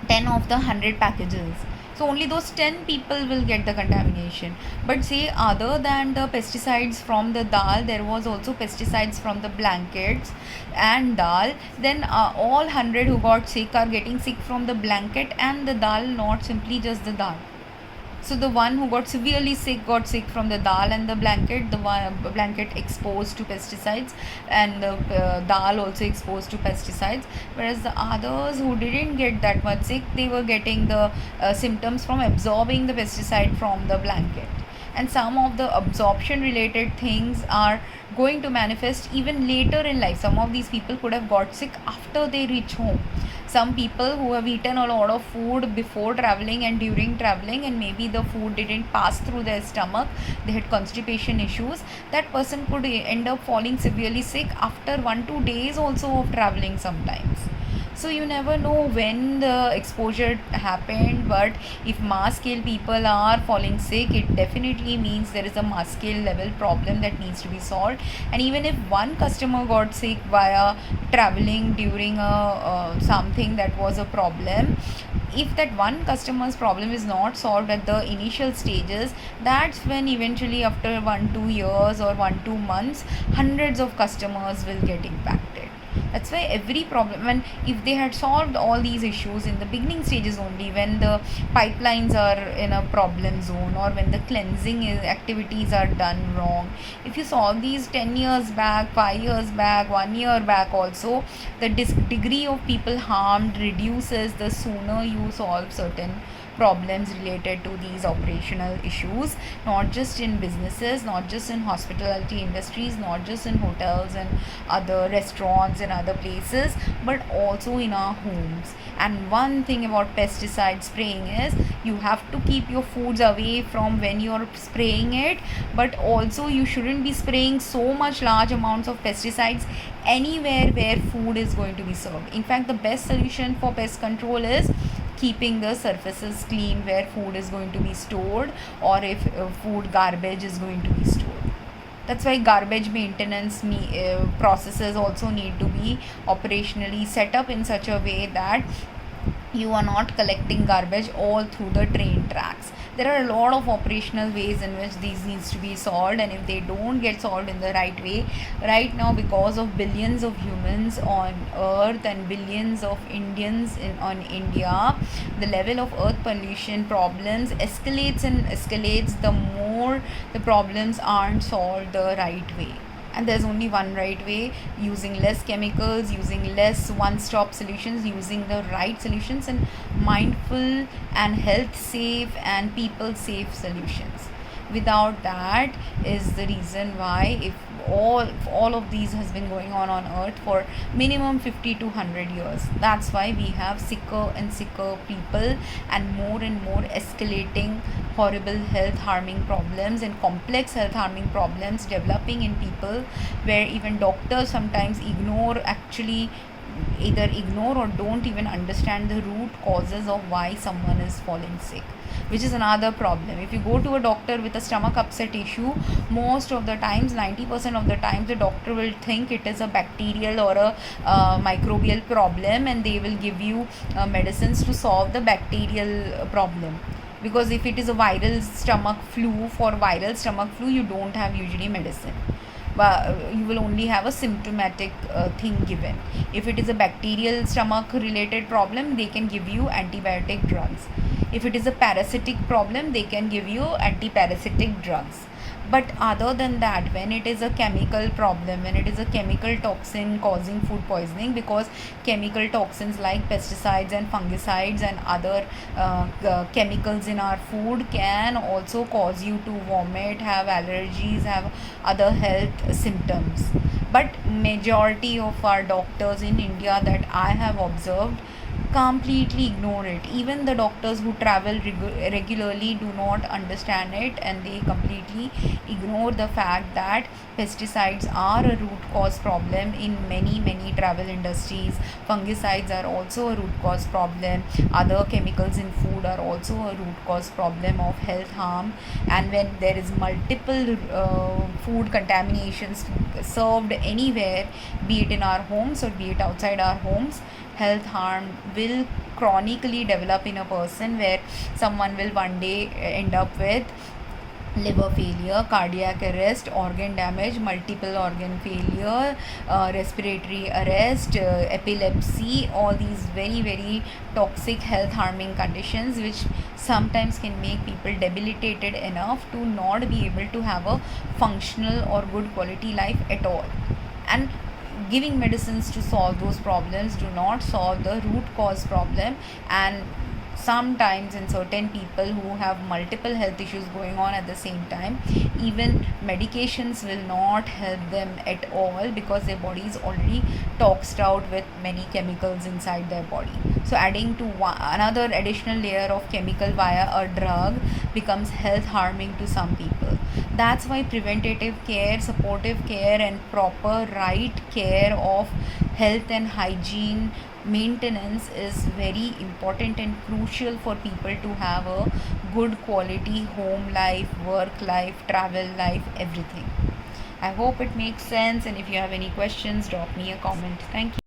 10 of the 100 packages, so only those 10 people will get the contamination. But say other than the pesticides from the dal, there was also pesticides from the blankets and dal, then all 100 who got sick are getting sick from the blanket and the dal, not simply just the dal. So the one who got sick from the dal and the blanket, the one blanket exposed to pesticides, and the dal also exposed to pesticides. Whereas the others who didn't get that much sick, they were getting the symptoms from absorbing the pesticide from the blanket. And some of the absorption related things are going to manifest even later in life. Some of these people could have got sick after they reach home. Some people who have eaten a lot of food before traveling and during traveling, and maybe the food didn't pass through their stomach, they had constipation issues, that person could end up falling severely sick after 1-2 days also of traveling sometimes. So you never know when the exposure happened, but if mass scale people are falling sick, it definitely means there is a mass scale level problem that needs to be solved. And even if one customer got sick via traveling during something that was a problem, if that one customer's problem is not solved at the initial stages, that's when eventually after 1-2 years or 1-2 months, hundreds of customers will get impacted. That's why every problem, when if they had solved all these issues in the beginning stages only, when the pipelines are in a problem zone, or when the cleansing activities are done wrong, if you solve these 10 years back, 5 years back, 1 year back also, the degree of people harmed reduces the sooner you solve certain problems related to these operational issues, not just in businesses, not just in hospitality industries, not just in hotels and other restaurants and other places, but also in our homes. And one thing about pesticide spraying is you have to keep your foods away from when you're spraying it, but also you shouldn't be spraying so much large amounts of pesticides anywhere where food is going to be served. In fact, the best solution for pest control is keeping the surfaces clean where food is going to be stored, or if food garbage is going to be stored. That's why garbage maintenance processes also need to be operationally set up in such a way that you are not collecting garbage all through the train tracks. There are a lot of operational ways in which these needs to be solved, and if they don't get solved in the right way, right now, because of billions of humans on earth and billions of Indians on India, the level of earth pollution problems escalates and escalates the more the problems aren't solved the right way. And there's only one right way: using less chemicals, using less one-stop solutions, using the right solutions, and mindful and health safe and people safe solutions. Without that is the reason why, if all of these has been going on earth for minimum 50 to 100 years, that's why we have sicker and sicker people and more escalating horrible health harming problems and complex health harming problems developing in people, where even doctors sometimes either ignore or don't even understand the root causes of why someone is falling sick, which is another problem. If you go to a doctor with a stomach upset issue, most of the times, 90% of the times, the doctor will think it is a bacterial or a microbial problem, and they will give you medicines to solve the bacterial problem. Because if it is a viral stomach flu, for viral stomach flu you don't have usually medicine, but you will only have a symptomatic thing given. If it is a bacterial stomach related problem, they can give you antibiotic drugs. If it is a parasitic problem, they can give you antiparasitic drugs. But other than that, when it is a chemical problem, when it is a chemical toxin causing food poisoning, because chemical toxins like pesticides and fungicides and other chemicals in our food can also cause you to vomit, have allergies, have other health symptoms. But majority of our doctors in India that I have observed completely ignore it. Even the doctors who travel regularly do not understand it, and they completely ignore the fact that pesticides are a root cause problem in many travel industries. Fungicides are also a root cause problem. Other chemicals in food are also a root cause problem of health harm. And when there is multiple food contaminations served anywhere, be it in our homes or be it outside our homes, health harm will chronically develop in a person, where someone will one day end up with liver failure, cardiac arrest, organ damage, multiple organ failure, respiratory arrest, epilepsy, all these very toxic health harming conditions which sometimes can make people debilitated enough to not be able to have a functional or good quality life at all. And giving medicines to solve those problems do not solve the root cause problem. And sometimes in certain people who have multiple health issues going on at the same time, even medications will not help them at all, because their body is already toxed out with many chemicals inside their body. So adding to another additional layer of chemical via a drug becomes health harming to some people. That's why preventative care, supportive care, and proper right care of health and hygiene maintenance is very important and crucial for people to have a good quality home life, work life, travel life, everything. I hope it makes sense, and if you have any questions, drop me a comment. Thank you.